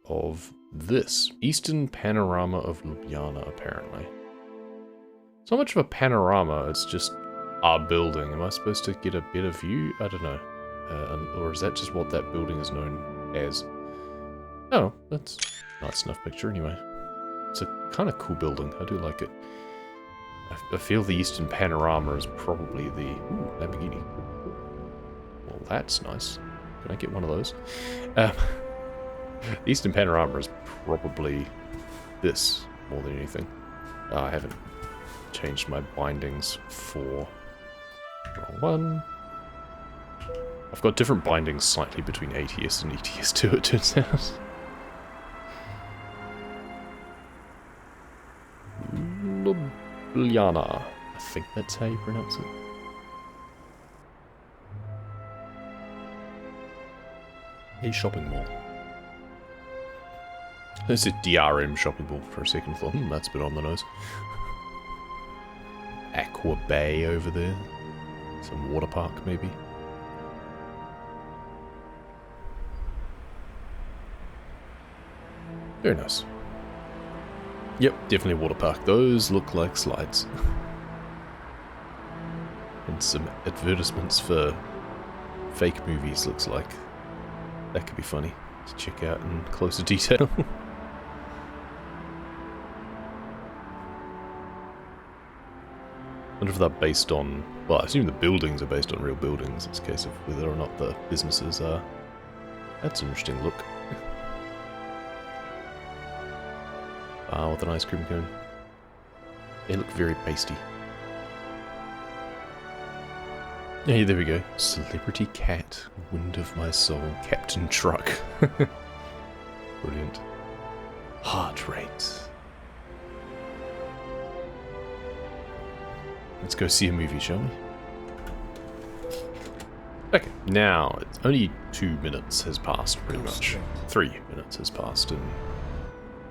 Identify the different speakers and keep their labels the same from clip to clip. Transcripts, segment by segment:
Speaker 1: of this. Eastern panorama of Ljubljana, apparently. It's not much of a panorama, it's just our building. Am I supposed to get a better view? I don't know. Or is that just what that building is known as? Oh, that's a nice enough picture anyway. It's a kind of cool building. I do like it. I feel the Eastern panorama is probably the... Ooh, Lamborghini. Well, that's nice. Can I get one of those? The Eastern panorama is probably this more than anything. I haven't changed my bindings for... Wrong one. I've got different bindings slightly between ATS and ETS2, it turns out. Ljubljana. I think that's how you pronounce it. A shopping mall. I said DRM shopping mall for a second. I thought, that's a bit on the nose. Aqua Bay over there. Some water park, maybe. Very nice. Yep, definitely water park. Those look like slides. And some advertisements for fake movies, looks like. That could be funny to check out in closer detail. I wonder if they're based on... Well, I assume the buildings are based on real buildings. It's a case of whether or not the businesses are. That's an interesting look. Ah, with an ice cream cone. They look very pasty. Hey, there we go. Celebrity Cat, Wind of My Soul, Captain Truck. Brilliant. Heart rate. Let's go see a movie, shall we? Okay, now, it's only 2 minutes has passed, pretty much. 3 minutes has passed in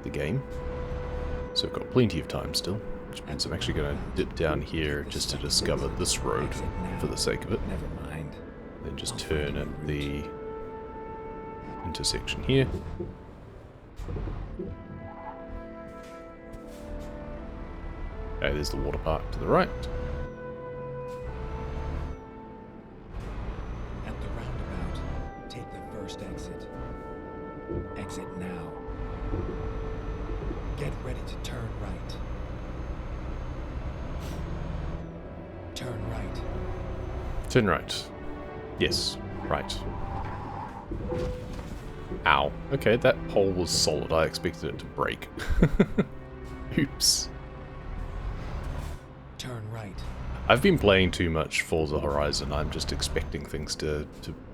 Speaker 1: the game. So we've got plenty of time still, which means I'm actually going to dip down here just to discover this road for the sake of it.
Speaker 2: Never mind.
Speaker 1: Then just turn at the intersection here. Okay, there's the water park to the right.
Speaker 2: At the roundabout, take the first exit. Exit now. Get ready to turn right. Turn right.
Speaker 1: Turn right. Yes, right. Ow. Okay, that pole was solid. I expected it to break. Oops.
Speaker 2: Turn right.
Speaker 1: I've been playing too much Forza Horizon. I'm just expecting things to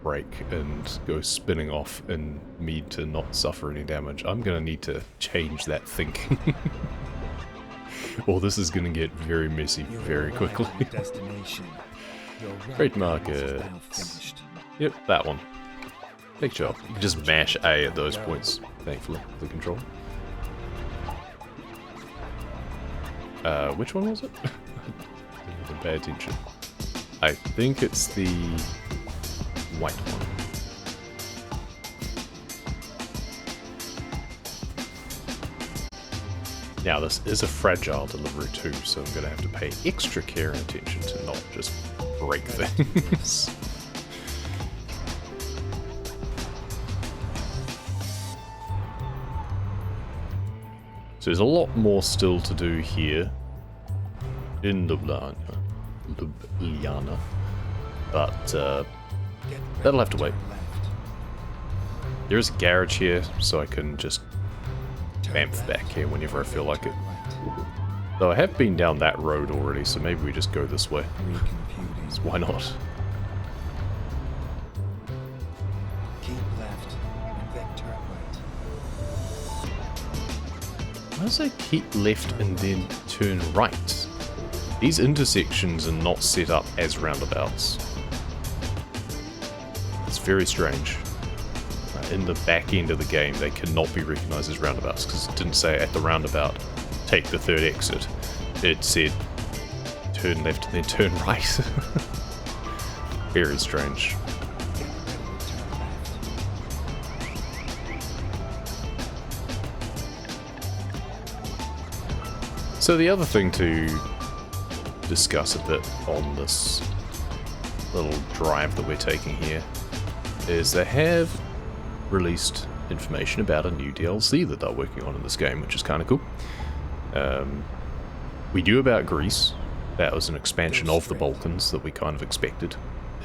Speaker 1: break and go spinning off and me to not suffer any damage. I'm going to need to change that thinking. Or this is going to get very messy very quickly. Trade market. Yep, that one. Big job. You can just mash A at those points, thankfully, with the controller. Which one was it? I didn't pay attention. I think it's the white one. Now this is a fragile delivery too, so I'm going to have to pay extra care and attention to not just break things. So there's a lot more still to do here in Ljubljana, but that'll have to wait. There is a garage here, so I can just bamf back here whenever I feel like it. Though I have been down that road already, so maybe we just go this way. So why not?
Speaker 2: Keep left and then turn right.
Speaker 1: Why does it keep left and then turn right? These intersections are not set up as roundabouts. It's very strange. In the back end of the game, they cannot be recognized as roundabouts because it didn't say at the roundabout, take the third exit. It said, turn left and then turn right. Very strange. So the other thing to discuss a bit on this little drive that we're taking here is they have released information about a new DLC that they're working on in this game, which is kind of cool. We knew about Greece. That was an expansion of the Balkans that we kind of expected,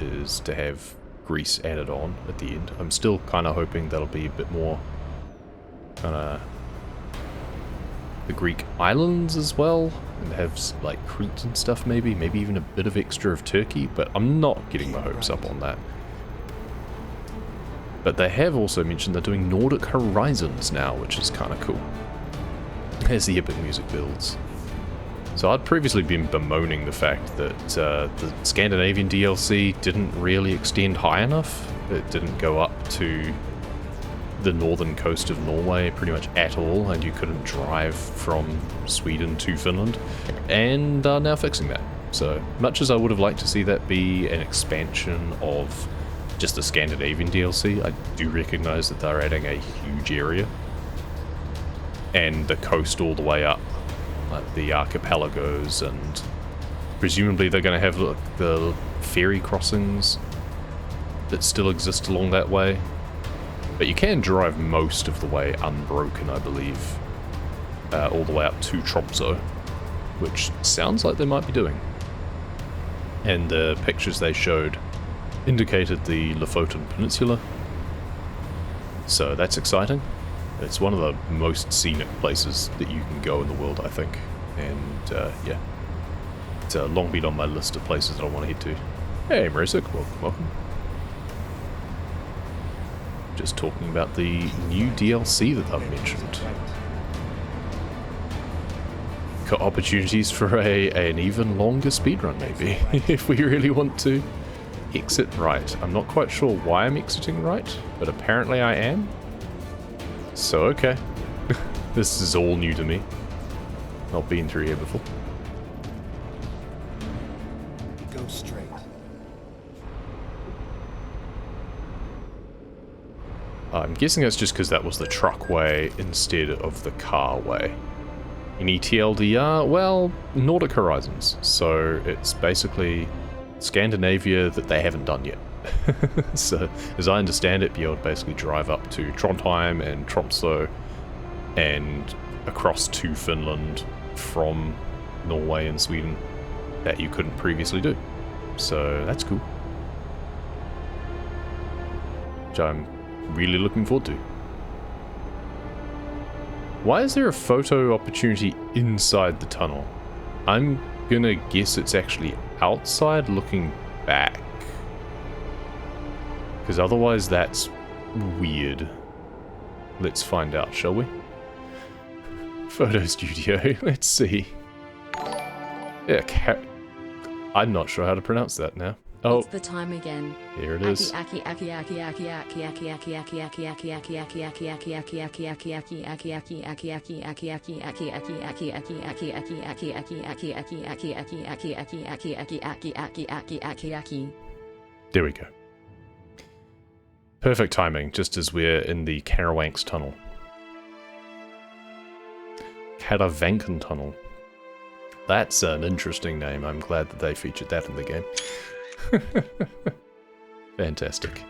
Speaker 1: is to have Greece added on at the end. I'm still kind of hoping that'll be a bit more kind of the Greek islands as well, and have like Crete and stuff maybe even a bit of extra of Turkey, but I'm not getting my hopes up on that. But they have also mentioned they're doing Nordic Horizons now, which is kind of cool, as the epic music builds. So I'd previously been bemoaning the fact that the Scandinavian DLC didn't really extend high enough. It didn't go up to the northern coast of Norway pretty much at all, and you couldn't drive from Sweden to Finland, and are now fixing that. So much as I would have liked to see that be an expansion of just the Scandinavian DLC, I do recognise that they're adding a huge area, and the coast all the way up, like the archipelagos, and presumably they're going to have the ferry crossings that still exist along that way. But you can drive most of the way unbroken, I believe, all the way up to Tromsø, which sounds like they might be doing. And the pictures they showed indicated the Lofoten Peninsula, so that's exciting. It's one of the most scenic places that you can go in the world, I think, and yeah, it's long been on my list of places that I want to head to. Hey Marisic, welcome. Just talking about the new DLC that I've mentioned. Got opportunities for an even longer speedrun, maybe, if we really want to. Exit right. I'm not quite sure why I'm exiting right, but apparently I am. So, okay. This is all new to me. Not been through here before.
Speaker 2: Go straight.
Speaker 1: I'm guessing that's just because that was the truck way instead of the car way. Any TLDR? Well, Nordic Horizons. So it's basically Scandinavia that they haven't done yet. So, as I understand it, you'll basically drive up to Trondheim and Tromsø and across to Finland from Norway and Sweden that you couldn't previously do. So that's cool. Which I'm really looking forward to. Why is there a photo opportunity inside the tunnel? I'm gonna guess it's actually outside looking back, because otherwise that's weird. Let's find out, shall we? Photo studio, let's see. Yeah, I'm not sure how to pronounce that now. Oh,
Speaker 3: it's the time again.
Speaker 1: Here it is. There we go. Perfect timing, just as we're in the Karawanks Tunnel. Karawanken Tunnel. That's an interesting name. I'm glad that they featured that in the game. Fantastic.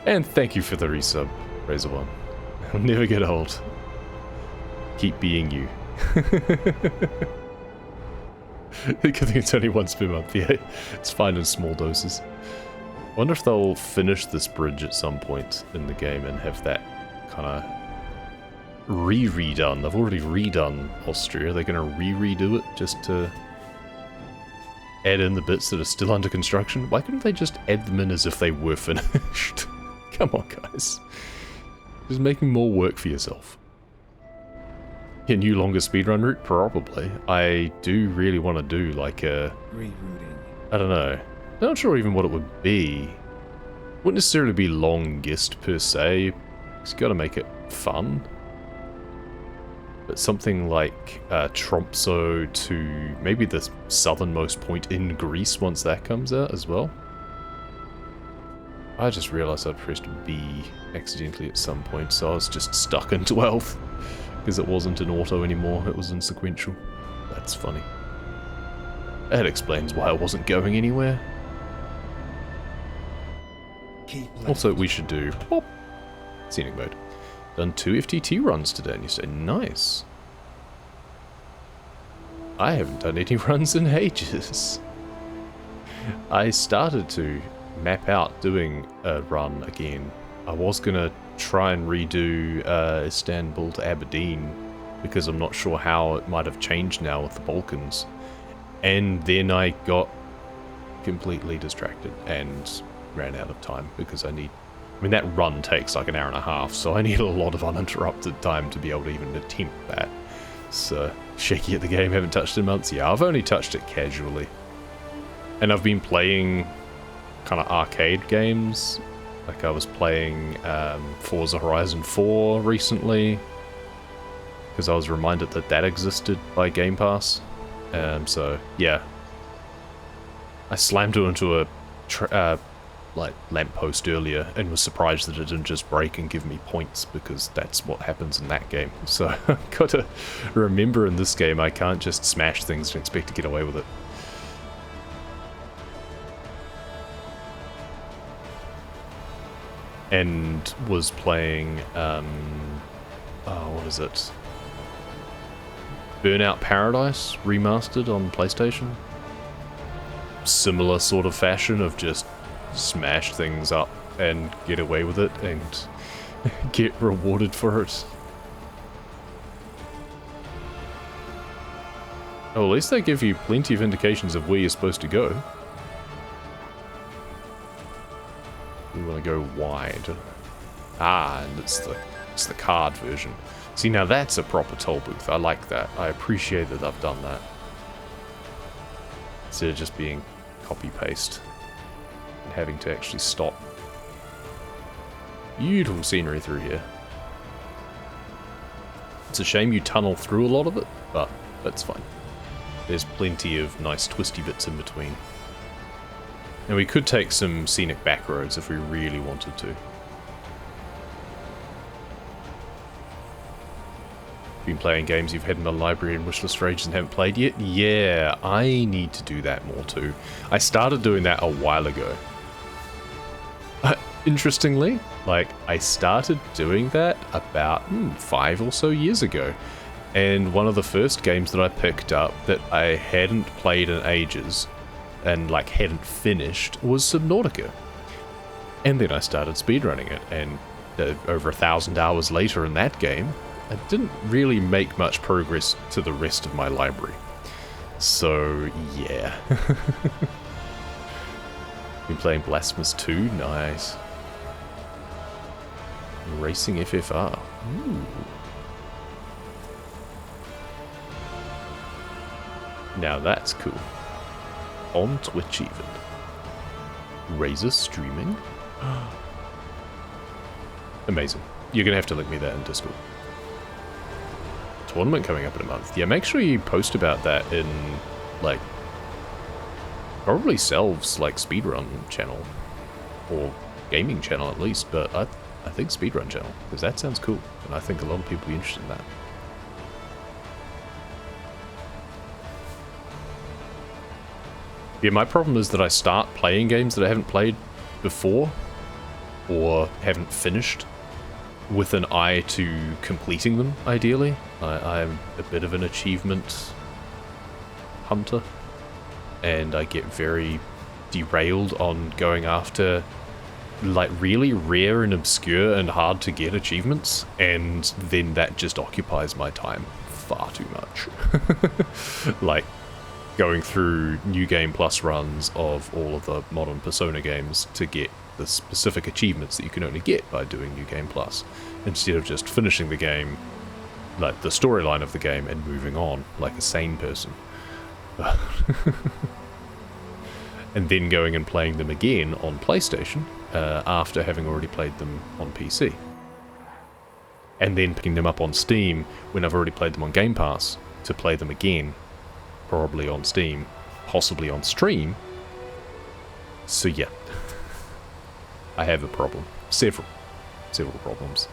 Speaker 1: And thank you for the resub, Razor One. I'll never get old. Keep being you. I think it's only once per month, yeah. It's fine in small doses. Wonder if they'll finish this bridge at some point in the game and have that kind of redone. They've already redone Austria. They're going to redo it just to add in the bits that are still under construction. Why couldn't they just add them in as if they were finished? Come on, guys. Just making more work for yourself. A new longer speedrun route? Probably. I do really want to do like a...
Speaker 2: Rerouting.
Speaker 1: I don't know. Not sure even what it would be. Wouldn't necessarily be longest per se. It's got to make it fun. But something like Tromsø to maybe the southernmost point in Greece once that comes out as well. I just realised I pressed B accidentally at some point, so I was just stuck in 12. Because it wasn't in auto anymore, it was in sequential. That's funny. That explains why I wasn't going anywhere. Also, we should do scenic mode. Done 2 FTT runs today, and you say, nice. I haven't done any runs in ages. I started to map out doing a run again. I was gonna try and redo Istanbul to Aberdeen, because I'm not sure how it might have changed now with the Balkans. And then I got completely distracted and ran out of time, because I mean, that run takes like an hour and a half, so I need a lot of uninterrupted time to be able to even attempt that. So, shaky at the game, haven't touched it in months. Yeah, I've only touched it casually. And I've been playing kind of arcade games. Like I was playing Forza Horizon 4 recently, because I was reminded that that existed by Game Pass. So, yeah. I slammed it into a like lamppost earlier and was surprised that it didn't just break and give me points, because that's what happens in that game. So I've got to remember in this game I can't just smash things and expect to get away with it. And was playing what is it? Burnout Paradise Remastered on PlayStation. Similar sort of fashion of just smash things up and get away with it and get rewarded for it. Oh, at least they give you plenty of indications of where you're supposed to go. You want to go wide. Ah, and it's the card version. See, now that's a proper toll booth. I like that. I appreciate that I've done that. Instead of just being copy-paste and having to actually stop. Beautiful scenery through here. It's a shame you tunnel through a lot of it, but that's fine. There's plenty of nice twisty bits in between. And we could take some scenic back roads if we really wanted to. Been playing games you've had in the library and wishlist for ages and haven't played yet? Yeah, I need to do that more too. I started doing that a while ago. Interestingly, like, I started doing that about 5 or so years ago. And one of the first games that I picked up that I hadn't played in ages and like hadn't finished was Subnautica. And then I started speedrunning it, and over 1,000 hours later in that game, I didn't really make much progress to the rest of my library. So, yeah. Been playing Blasphemous 2, nice. Racing FFR. Ooh. Now that's cool. On Twitch even. Razor streaming? Amazing. You're gonna have to link me that in Discord. Tournament coming up in a month. Yeah, make sure you post about that in, like, probably Selv's, like, speedrun channel. Or gaming channel at least, but I think speedrun channel, because that sounds cool, and I think a lot of people will be interested in that. Yeah, my problem is that I start playing games that I haven't played before, or haven't finished, with an eye to completing them, ideally. I'm a bit of an achievement hunter, and I get very derailed on going after like really rare and obscure and hard to get achievements, and then that just occupies my time far too much. Like going through New Game Plus runs of all of the modern Persona games to get the specific achievements that you can only get by doing New Game Plus, instead of just finishing the game, like the storyline of the game, and moving on like a sane person. And then going and playing them again on PlayStation after having already played them on PC. And then picking them up on Steam when I've already played them on Game Pass to play them again, probably on Steam, possibly on stream. So yeah, I have a problem. Several problems.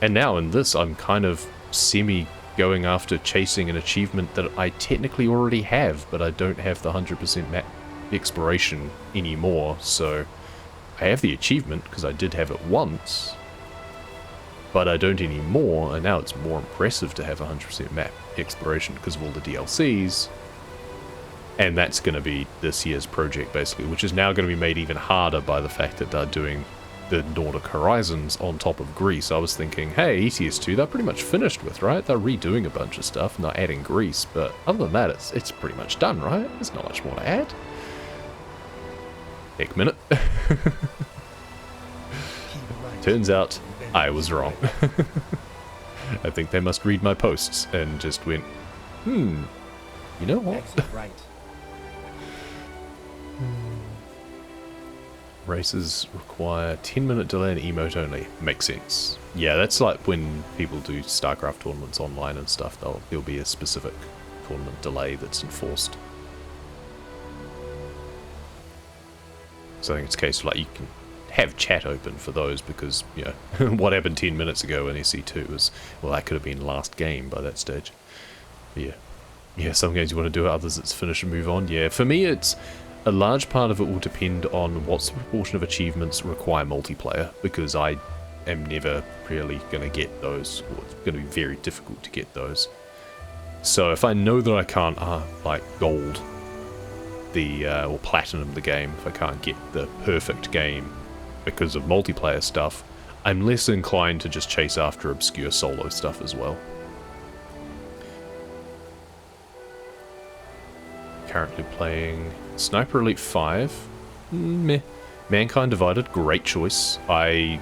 Speaker 1: And now in this, I'm kind of semi going after chasing an achievement that I technically already have, but I don't have the 100% map exploration anymore. So I have the achievement because I did have it once, but I don't anymore, and now it's more impressive to have 100% map exploration because of all the DLCs. And that's going to be this year's project, basically, which is now going to be made even harder by the fact that they're doing the Nordic Horizons on top of Greece. I was thinking, hey, ETS2, they're pretty much finished with, right? They're redoing a bunch of stuff, and they're adding Greece, but other than that, it's pretty much done, right? There's not much more to add. Heck minute. Turns out, I was wrong. I think they must read my posts and just went, you know what?
Speaker 2: Right.
Speaker 1: Races require 10-minute delay and emote only. Makes sense. Yeah, that's like when people do StarCraft tournaments online and stuff, there'll be a specific tournament delay that's enforced. So I think it's a case of like you can have chat open for those because, you know, what happened 10 minutes ago in SC2 was, well, that could have been last game by that stage. But yeah, some games you want to do it, others it's finish and move on. Yeah, for me it's a large part of it will depend on what's the proportion of achievements require multiplayer, because I am never really going to get those, or it's going to be very difficult to get those. So if I know that I can't, like, gold the, or platinum the game, if I can't get the perfect game because of multiplayer stuff, I'm less inclined to just chase after obscure solo stuff as well. Currently playing Sniper Elite 5. Meh. Mankind Divided, great choice. I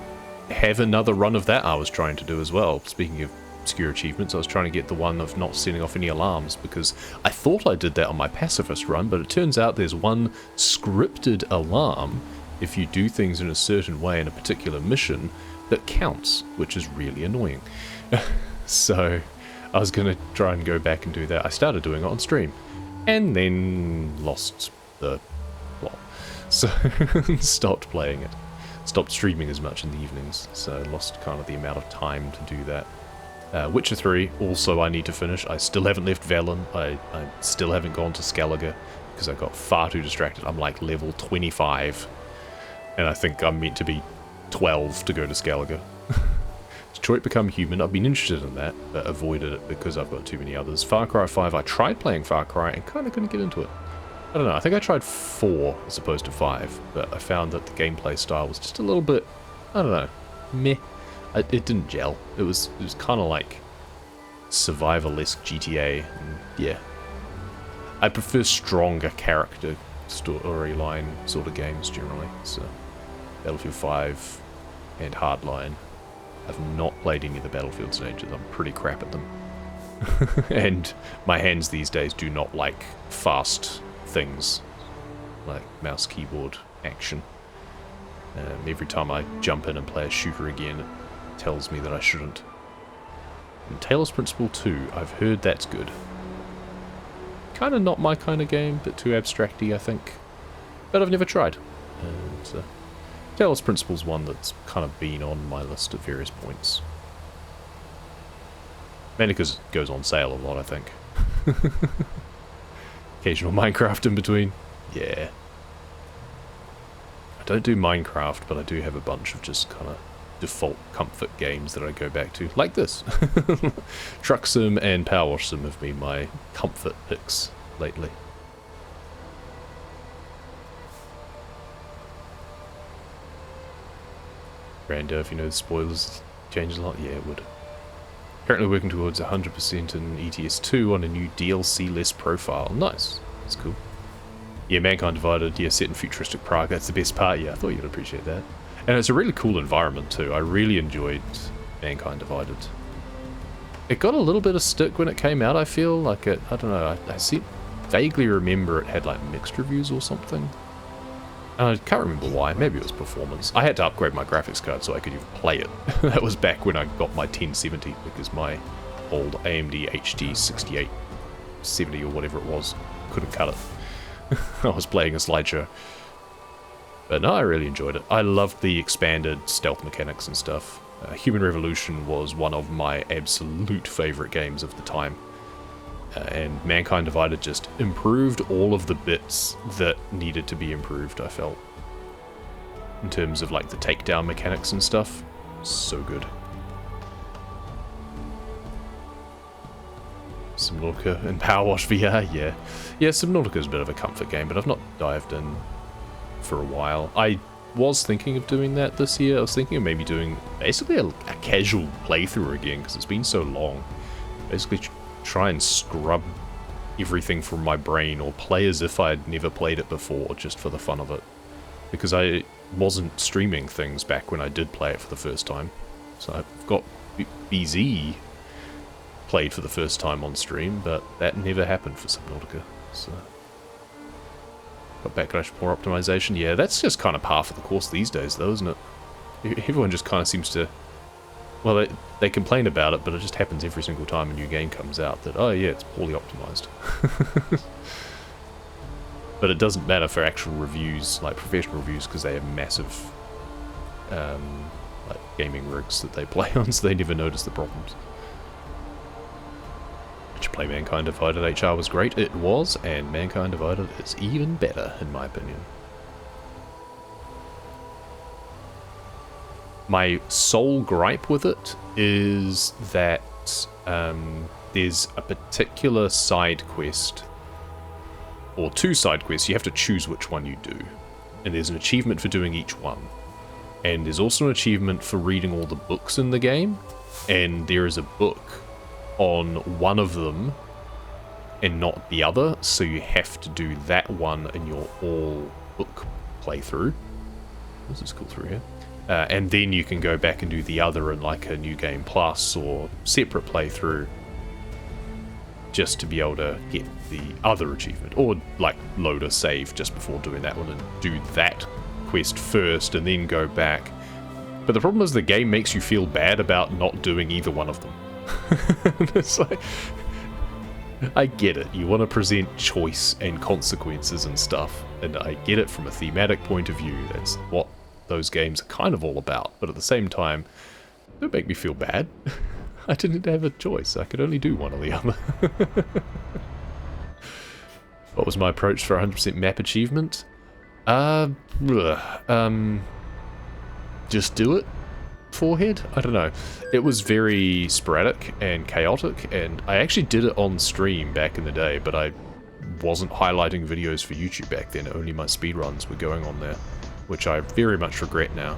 Speaker 1: have another run of that I was trying to do as well. Speaking of obscure achievements, I was trying to get the one of not setting off any alarms, because I thought I did that on my pacifist run, but it turns out there's one scripted alarm if you do things in a certain way in a particular mission that counts, which is really annoying. So I was going to try and go back and do that. I started doing it on stream, and then lost the plot. So stopped playing it. Stopped streaming as much in the evenings, so lost kind of the amount of time to do that. Witcher 3, also I need to finish. I still haven't left Velen. I still haven't gone to Skellige, because I got far too distracted. I'm like level 25, and I think I'm meant to be 12 to go to Skellige. Detroit Become Human, I've been interested in that, but avoided it because I've got too many others. Far Cry 5, I tried playing Far Cry and kind of couldn't get into it. I don't know, I think I tried 4 as opposed to 5, but I found that the gameplay style was just a little bit, I don't know, meh. It didn't gel. It was kind of like survival-esque GTA, and yeah. I prefer stronger character storyline sort of games generally, so Battlefield 5 and Hardline. I've not played any of the Battlefield stages, I'm pretty crap at them. And my hands these days do not like fast things, like mouse keyboard action. Every time I jump in and play a shooter again, it tells me that I shouldn't. And Talos Principle 2, I've heard that's good. Kind of not my kind of game, but too abstracty, I think. But I've never tried. And Talos Principle's one that's kind of been on my list at various points. Mainly because it goes on sale a lot, I think. Occasional Minecraft in between. Yeah. I don't do Minecraft, but I do have a bunch of just kind of default comfort games that I go back to. Like this. Truck Sim and Power Sim have been my comfort picks lately. Brando, if you know the spoilers, changes a lot? Yeah, it would. Currently working towards 100% in ETS2 on a new DLC list profile. Nice. That's cool. Yeah, Mankind Divided, yeah, set in futuristic Prague, that's the best part. Yeah, I thought you'd appreciate that. And it's a really cool environment too. I really enjoyed Mankind Divided. It got a little bit of stick when it came out, I feel. Like it, I don't know, I vaguely remember it had like mixed reviews or something. I can't remember why, maybe it was performance. I had to upgrade my graphics card so I could even play it. That was back when I got my 1070, because my old AMD HD 6870 or whatever it was couldn't cut it. I was playing a slideshow. But no, I really enjoyed it. I loved the expanded stealth mechanics and stuff. Human Revolution was one of my absolute favourite games of the time. And Mankind Divided just improved all of the bits that needed to be improved, I felt. In terms of like the takedown mechanics and stuff. So good. Subnautica and Power Wash VR, yeah. Yeah, Subnautica is a bit of a comfort game, but I've not dived in for a while. I was thinking of doing that this year. I was thinking of maybe doing basically a casual playthrough again, because it's been so long. Basically try and scrub everything from my brain, or play as if I'd never played it before, just for the fun of it. Because I wasn't streaming things back when I did play it for the first time. So I've got BZ played for the first time on stream, but that never happened for Subnautica. So got Backlash more optimization. Yeah, that's just kind of par for the course these days, though, isn't it? Everyone just kind of seems to... Well, they complain about it, but it just happens every single time a new game comes out that, oh yeah, it's poorly optimized. But it doesn't matter for actual reviews, like professional reviews, because they have massive like gaming rigs that they play on, so they never notice the problems. Did you play Mankind Divided? HR was great. It was, and Mankind Divided is even better, in my opinion. My sole gripe with it is that there's a particular side quest, or two side quests. You have to choose which one you do, and there's an achievement for doing each one, and there's also an achievement for reading all the books in the game, and there is a book on one of them and not the other, so you have to do that one in your all book playthrough. This is cool through here. And then you can go back and do the other in like a New Game Plus or separate playthrough, just to be able to get the other achievement, or like load a save just before doing that one and do that quest first and then go back. But the problem is the game makes you feel bad about not doing either one of them. It's like, I get it, you want to present choice and consequences and stuff, and I get it from a thematic point of view. That's what those games are kind of all about, but at the same time, don't make me feel bad. I didn't have a choice. I could only do one or the other. What was my approach for 100% map achievement? Just do it. Forehead? I don't know. It was very sporadic and chaotic, and I actually did it on stream back in the day, but I wasn't highlighting videos for YouTube back then. Only my speedruns were going on there, which I very much regret now.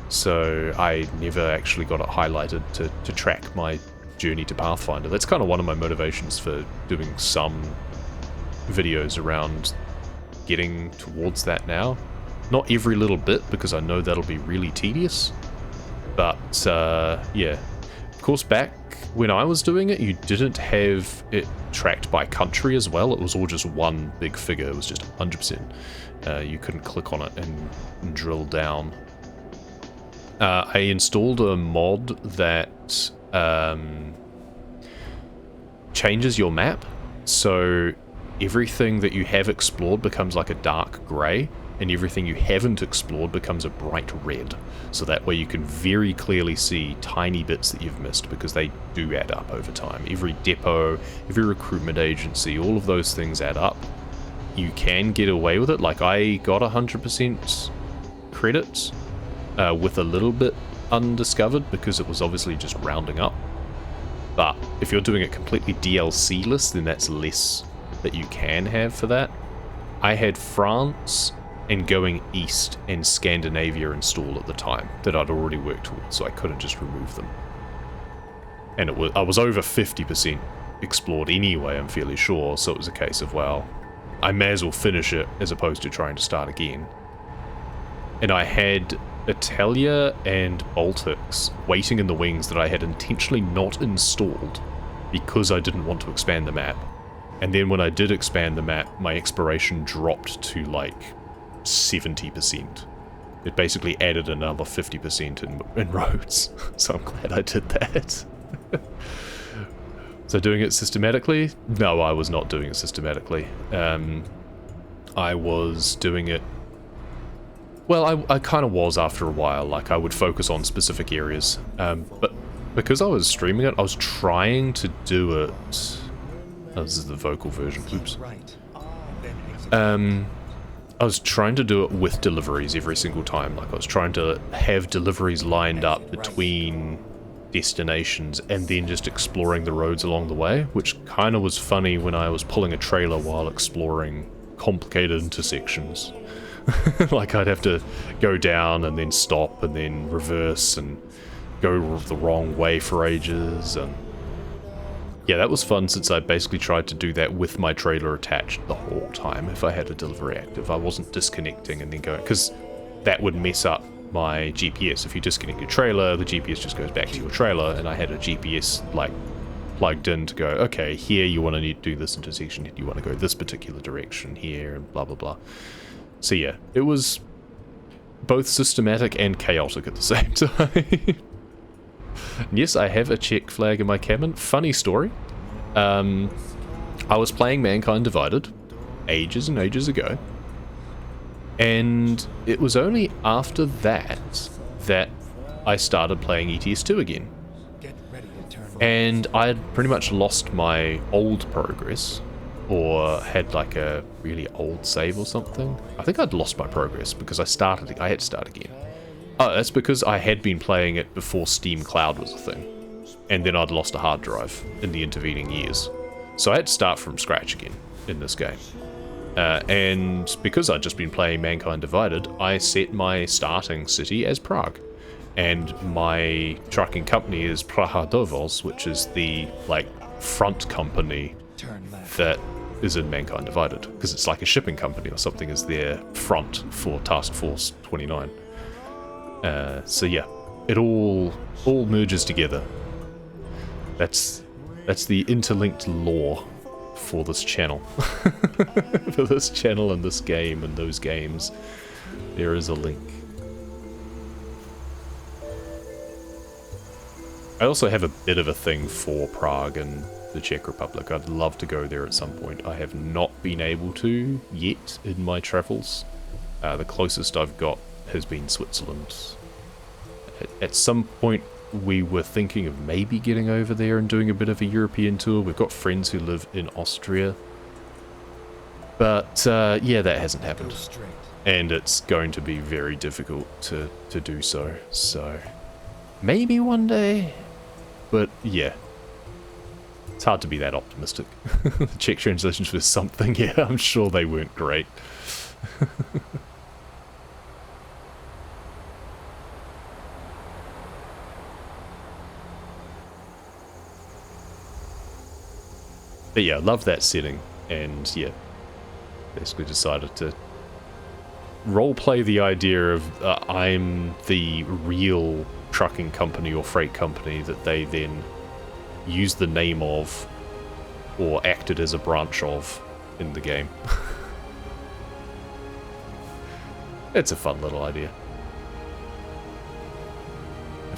Speaker 1: So I never actually got it highlighted to track my journey to Pathfinder. That's kind of one of my motivations for doing some videos around getting towards that now. Not every little bit, because I know that'll be really tedious. But, yeah. Of course, back when I was doing it, you didn't have it tracked by country as well. It was all just one big figure. It was just 100%. You couldn't click on it and drill down. I installed a mod that changes your map, so everything that you have explored becomes like a dark grey, and everything you haven't explored becomes a bright red. So that way you can very clearly see tiny bits that you've missed, because they do add up over time. Every depot, every recruitment agency, all of those things add up. You can get away with it. Like, I got 100% credits with a little bit undiscovered, because it was obviously just rounding up. But if you're doing it completely DLC-less, then that's less that you can have for that. I had France and going east and Scandinavia installed at the time that I'd already worked towards, so I couldn't just remove them. And I was over 50% explored anyway, I'm fairly sure, so it was a case of, well, I may as well finish it as opposed to trying to start again. And I had Italia and Baltics waiting in the wings that I had intentionally not installed because I didn't want to expand the map. And then when I did expand the map, my exploration dropped to like 70%. It basically added another 50% in roads. So I'm glad I did that. So doing it systematically? No, I was not doing it systematically. I was doing it... Well, I kind of was after a while. Like, I would focus on specific areas. But because I was streaming it, I was trying to do it... Oh, this is the vocal version. Oops. I was trying to do it with deliveries every single time. Like, I was trying to have deliveries lined up between destinations and then just exploring the roads along the way, which kind of was funny when I was pulling a trailer while exploring complicated intersections. Like, I'd have to go down and then stop and then reverse and go the wrong way for ages. And yeah, that was fun, since I basically tried to do that with my trailer attached the whole time. If I had a delivery active, I wasn't disconnecting and then going, because that would mess up my GPS. If you disconnect your trailer, the GPS just goes back to your trailer, and I had a GPS like plugged in to go, okay, here you want to need to do this intersection, you want to go this particular direction here, and blah blah blah. So yeah, it was both systematic and chaotic at the same time. Yes, I have a Czech flag in my cabin. Funny story. I was playing Mankind Divided ages and ages ago, and it was only after that that I started playing ETS2 again. And I had pretty much lost my old progress, or had like a really old save or something. I think I'd lost my progress because I had to start again. Oh, that's because I had been playing it before Steam Cloud was a thing, and then I'd lost a hard drive in the intervening years. So I had to start from scratch again in this game. And because I'd just been playing Mankind Divided, I set my starting city as Prague. And my trucking company is Praha Dovoz, which is the, like, front company that is in Mankind Divided. Because it's like a shipping company or something is their front for Task Force 29. So yeah, it all merges together. That's the interlinked lore for this channel. For this channel and this game and those games, there is a link. I also have a bit of a thing for Prague and the Czech Republic. I'd love to go there at some point. I have not been able to yet in my travels. The closest I've got has been Switzerland. At some point we were thinking of maybe getting over there and doing a bit of a European tour. We've got friends who live in Austria. But yeah, that hasn't happened. And it's going to be very difficult to do so. So maybe one day. But yeah, it's hard to be that optimistic. The Czech translations were something, yeah, I'm sure they weren't great. But yeah, I love that setting, and yeah, basically decided to roleplay the idea of I'm the real trucking company or freight company that they then use the name of or acted as a branch of in the game. It's a fun little idea.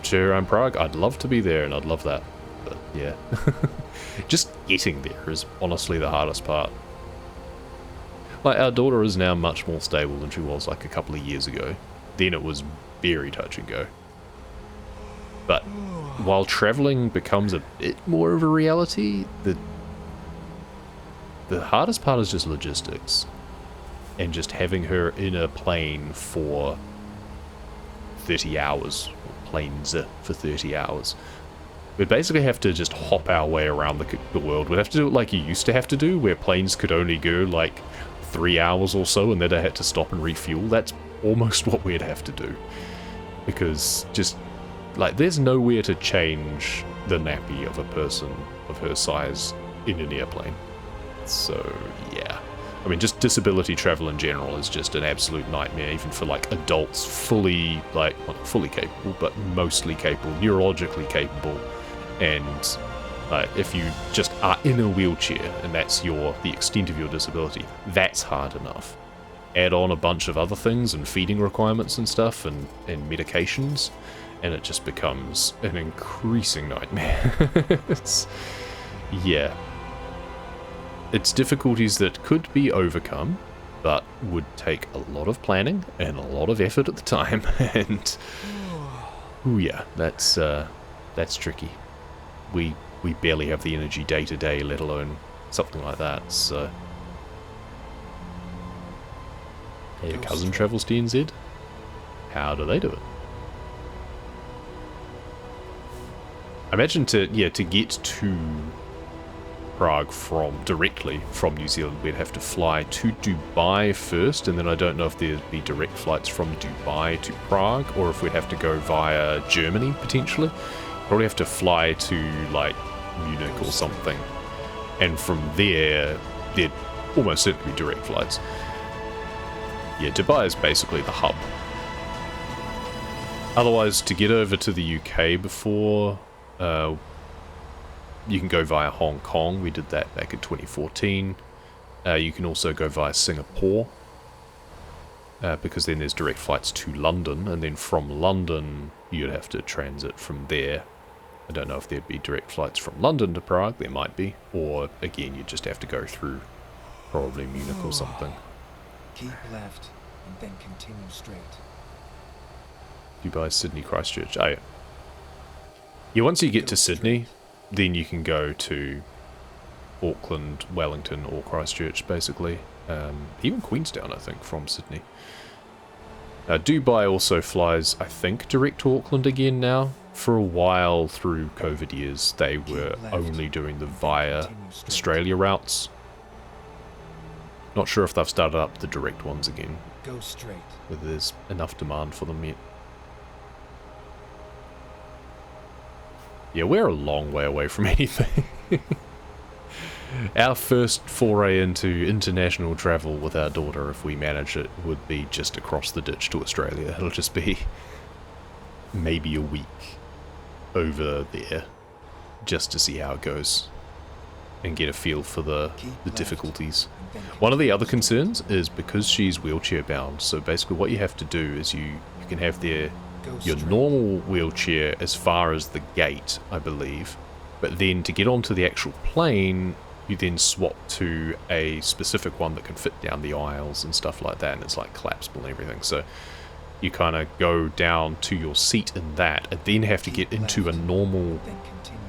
Speaker 1: Sure, I'm Prague. I'd love to be there, and I'd love that. But yeah, just getting there is honestly the hardest part. Like, our daughter is now much more stable than she was like a couple of years ago. Then it was very touch and go. But while traveling becomes a bit more of a reality, the hardest part is just logistics. And just having her in a plane for 30 hours. Or planes for 30 hours. We'd basically have to just hop our way around the world. We'd have to do it like you used to have to do, where planes could only go like 3 hours or so, and then they had to stop and refuel. That's almost what we'd have to do. Because just, like, there's nowhere to change the nappy of a person of her size in an airplane. So, yeah. I mean, just disability travel in general is just an absolute nightmare, even for, like, adults fully, like, well, not fully capable, but mostly capable, neurologically capable. And if you just are in a wheelchair and that's the extent of your disability, that's hard enough. Add on a bunch of other things and feeding requirements and stuff and medications, and it just becomes an increasing nightmare. Yeah. It's difficulties that could be overcome, but would take a lot of planning and a lot of effort at the time, and ooh, yeah, that's tricky. We barely have the energy day to day, let alone something like that. So, hey, your cousin travels to NZ. How do they do it? I imagine to get to Prague directly from New Zealand, we'd have to fly to Dubai first, and then I don't know if there'd be direct flights from Dubai to Prague, or if we'd have to go via Germany potentially. Probably have to fly to like Munich or something, and from there there'd almost certainly be direct flights. Yeah, Dubai is basically the hub. Otherwise, to get over to the UK before, you can go via Hong Kong. We did that back in 2014. You can also go via Singapore, because then there's direct flights to London, and then from London you'd have to transit from there. I don't know if there'd be direct flights from London to Prague. There might be, or again you'd just have to go through probably Munich or something.
Speaker 2: Keep left and then continue straight.
Speaker 1: Dubai, Sydney, Christchurch. Oh yeah. Yeah, once you get to Sydney, then you can go to Auckland, Wellington, or Christchurch, basically. Even Queenstown, I think, from Sydney. Dubai also flies, I think, direct to Auckland again now. For a while, through COVID years, they were only doing the via Australia routes. Not sure if they've started up the direct ones again.
Speaker 2: Go straight.
Speaker 1: Whether there's enough demand for them yet. Yeah, we're a long way away from anything. Our first foray into international travel with our daughter, if we manage it, would be just across the ditch to Australia. It'll just be maybe a week over there, just to see how it goes and get a feel for the difficulties. One of the other concerns is because she's wheelchair bound, so basically what you have to do is you can have your normal wheelchair as far as the gate, I believe, but then to get onto the actual plane, you then swap to a specific one that can fit down the aisles and stuff like that, and it's like collapsible and everything. So you kind of go down to your seat in that, and then have to get into a normal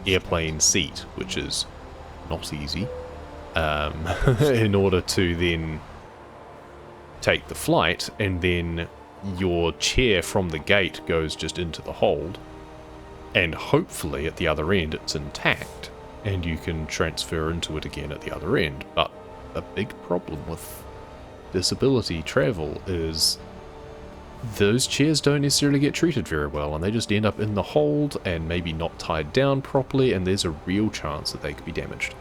Speaker 1: airplane seat, which is not easy, in order to then take the flight, and then your chair from the gate goes just into the hold, and hopefully at the other end it's intact and you can transfer into it again at the other end. But a big problem with disability travel is those chairs don't necessarily get treated very well, and they just end up in the hold and maybe not tied down properly, and there's a real chance that they could be damaged.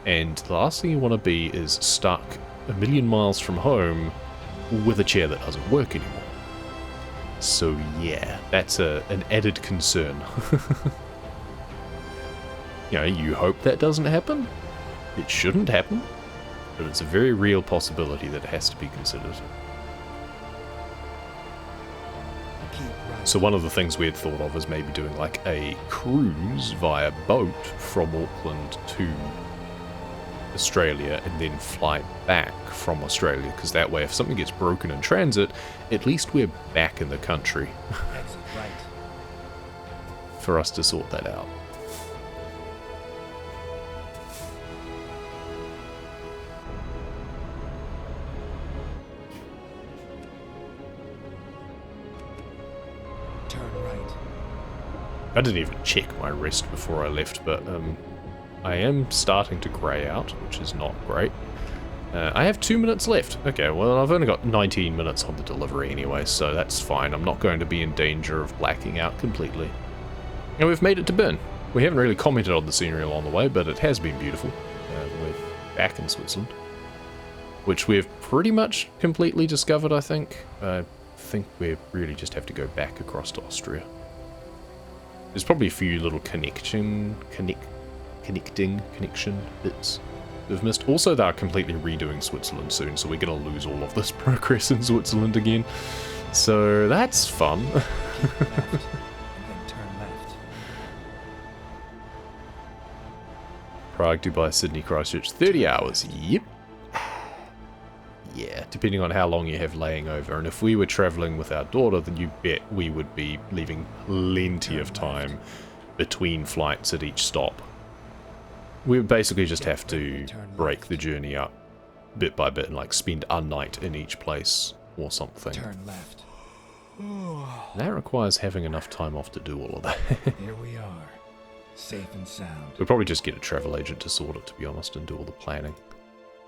Speaker 1: And the last thing you want to be is stuck a million miles from home with a chair that doesn't work anymore. So yeah, that's an added concern. You know, you hope that doesn't happen. It shouldn't happen, but it's a very real possibility that it has to be considered. So one of the things we had thought of is maybe doing like a cruise via boat from Auckland to Australia and then fly back from Australia, because that way if something gets broken in transit, at least we're back in the country.
Speaker 2: Exit right.
Speaker 1: For us to sort that out.
Speaker 2: Turn right.
Speaker 1: I didn't even check my rest before I left, but I am starting to grey out, which is not great. I have 2 minutes left. Okay, well, I've only got 19 minutes on the delivery anyway, so that's fine. I'm not going to be in danger of blacking out completely. And we've made it to Bern. We haven't really commented on the scenery along the way, but it has been beautiful. We're back in Switzerland, which we've pretty much completely discovered, I think. I think we really just have to go back across to Austria. There's probably a few little connecting bits we've missed. Also, they're completely redoing Switzerland soon, so we're going to lose all of this progress in Switzerland again. So that's fun.
Speaker 2: Keep left and then turn left.
Speaker 1: Prague, Dubai, Sydney, Christchurch, 30 hours. Yep. Yeah. depending on how long you have laying over. And if we were traveling with our daughter, then you bet we would be leaving plenty of time between flights at each stop. We would basically just have to break the journey up bit by bit and like spend a night in each place or something.
Speaker 2: Turn left.
Speaker 1: That requires having enough time off to do all of that.
Speaker 2: Here we are, safe and sound.
Speaker 1: We'll probably just get a travel agent to sort it, to be honest, and do all the planning,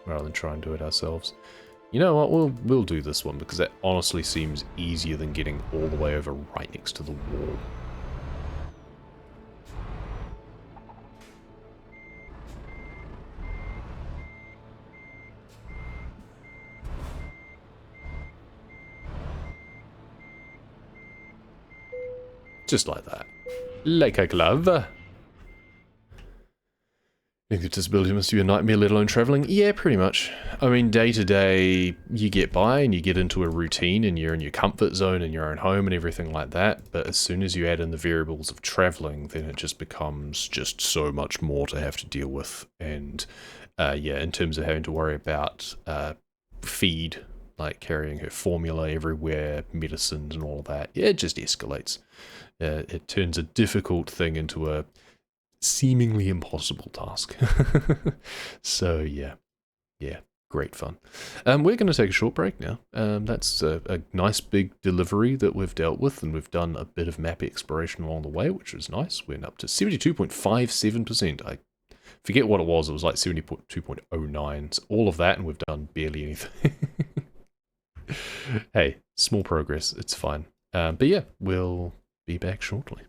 Speaker 1: rather than try and do it ourselves. You know what, we'll do this one, because that honestly seems easier than getting all the way over right next to the wall. Just like that. Like a glove. I think the disability must be a nightmare, let alone travelling. Yeah, pretty much. I mean, day to day, you get by and you get into a routine and you're in your comfort zone in your own home and everything like that. But as soon as you add in the variables of travelling, then it just becomes just so much more to have to deal with. And yeah, in terms of having to worry about feed, like carrying her formula everywhere, medicines and all of that, yeah, it just escalates. It turns a difficult thing into a seemingly impossible task. So yeah, great fun. We're going to take a short break now. That's a nice big delivery that we've dealt with, and we've done a bit of map exploration along the way, which was nice. We're up to 72.57%. I forget what it was like 72.09. So all of that, and we've done barely anything. Hey, small progress, it's fine. But yeah, we'll be back shortly.